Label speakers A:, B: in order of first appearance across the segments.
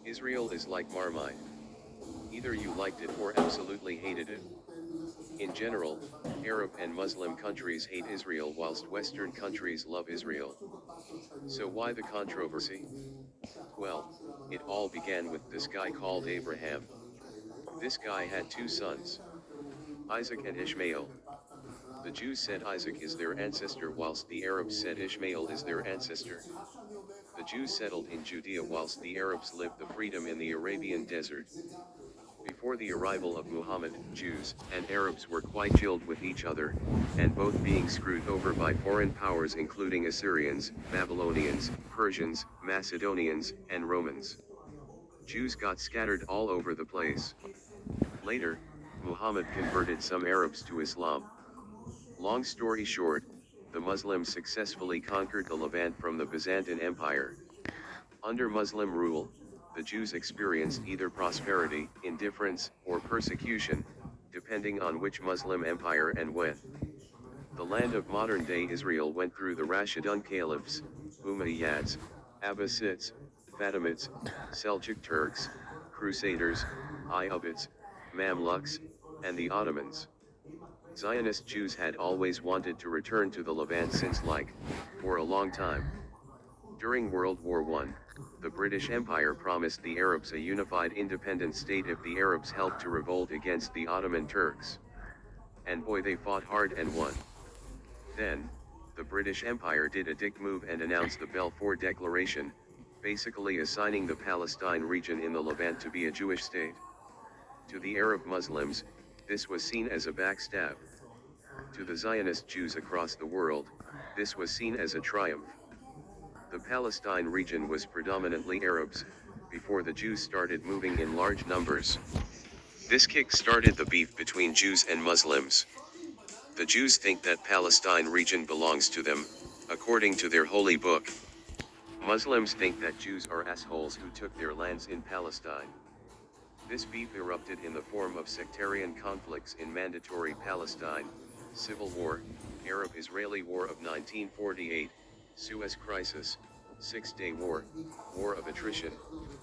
A: Israel is like Marmite. Either you liked it or absolutely hated it. In general, Arab and Muslim countries hate Israel whilst Western countries love Israel. So why the controversy? Well, it all began with this guy called Abraham. This guy had two sons, Isaac and Ishmael. The Jews said Isaac is their ancestor whilst the Arabs said Ishmael is their ancestor. The Jews settled in Judea whilst the Arabs lived the freedom in the Arabian desert. Before the arrival of Muhammad, Jews and Arabs were quite chilled with each other, and both being screwed over by foreign powers including Assyrians, Babylonians, Persians, Macedonians, and Romans. Jews got scattered all over the place. Later, Muhammad converted some Arabs to Islam. Long story short, the Muslims successfully conquered the Levant from the Byzantine Empire. Under Muslim rule, the Jews experienced either prosperity, indifference, or persecution, depending on which Muslim empire and when. The land of modern-day Israel went through the Rashidun Caliphs, Umayyads, Abbasids, Fatimids, Seljuk Turks, Crusaders, Ayyubids, Mamluks, and the Ottomans. Zionist Jews had always wanted to return to the Levant since for a long time. During World War I, the British Empire promised the Arabs a unified independent state if the Arabs helped to revolt against the Ottoman Turks. And boy, they fought hard and won. Then, the British Empire did a dick move and announced the Balfour Declaration, basically assigning the Palestine region in the Levant to be a Jewish state. To the Arab Muslims, this was seen as a backstab. To the Zionist Jews across the world, this was seen as a triumph. The Palestine region was predominantly Arabs, before the Jews started moving in large numbers. This kick-started the beef between Jews and Muslims. The Jews think that Palestine region belongs to them, according to their holy book. Muslims think that Jews are assholes who took their lands in Palestine. This beef erupted in the form of sectarian conflicts in Mandatory Palestine, Civil War, Arab-Israeli War of 1948, Suez Crisis, Six-Day War, War of Attrition,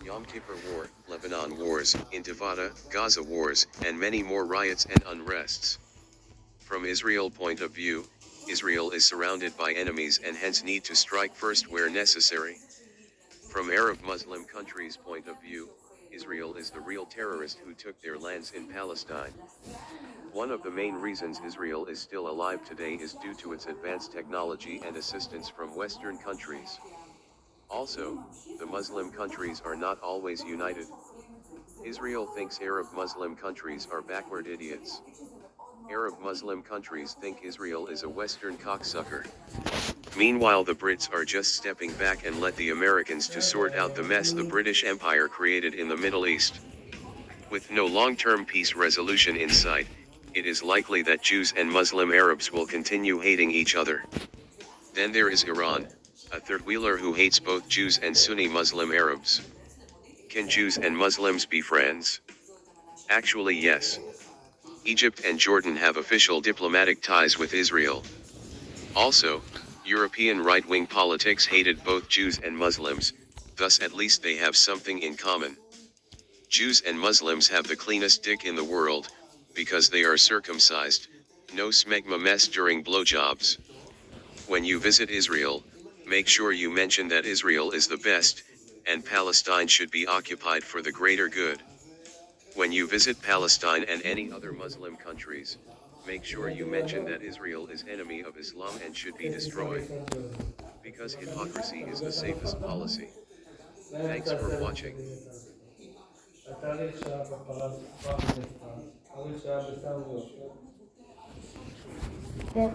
A: Yom Kippur War, Lebanon Wars, Intifada, Gaza Wars, and many more riots and unrests. From Israel point of view, Israel is surrounded by enemies and hence need to strike first where necessary. From Arab Muslim countries' point of view, Israel is the real terrorist who took their lands in Palestine. One of the main reasons Israel is still alive today is due to its advanced technology and assistance from Western countries. Also, the Muslim countries are not always united. Israel thinks Arab Muslim countries are backward idiots. Arab Muslim countries think Israel is a Western cocksucker. Meanwhile, the Brits are just stepping back and let the Americans to sort out the mess the British Empire created in the Middle East. With no long-term peace resolution in sight, it is likely that Jews and Muslim Arabs will continue hating each other. Then there is Iran, a third-wheeler who hates both Jews and Sunni Muslim Arabs. Can Jews and Muslims be friends? Actually, yes. Egypt and Jordan have official diplomatic ties with Israel. Also, European right-wing politics hated both Jews and Muslims, thus at least they have something in common. Jews and Muslims have the cleanest dick in the world, because they are circumcised, no smegma mess during blowjobs. When you visit Israel, make sure you mention that Israel is the best, and Palestine should be occupied for the greater good. When you visit Palestine and any other Muslim countries, make sure you mention that Israel is enemy of Islam and should be destroyed. Because hypocrisy is the safest policy. Thanks for watching.
B: That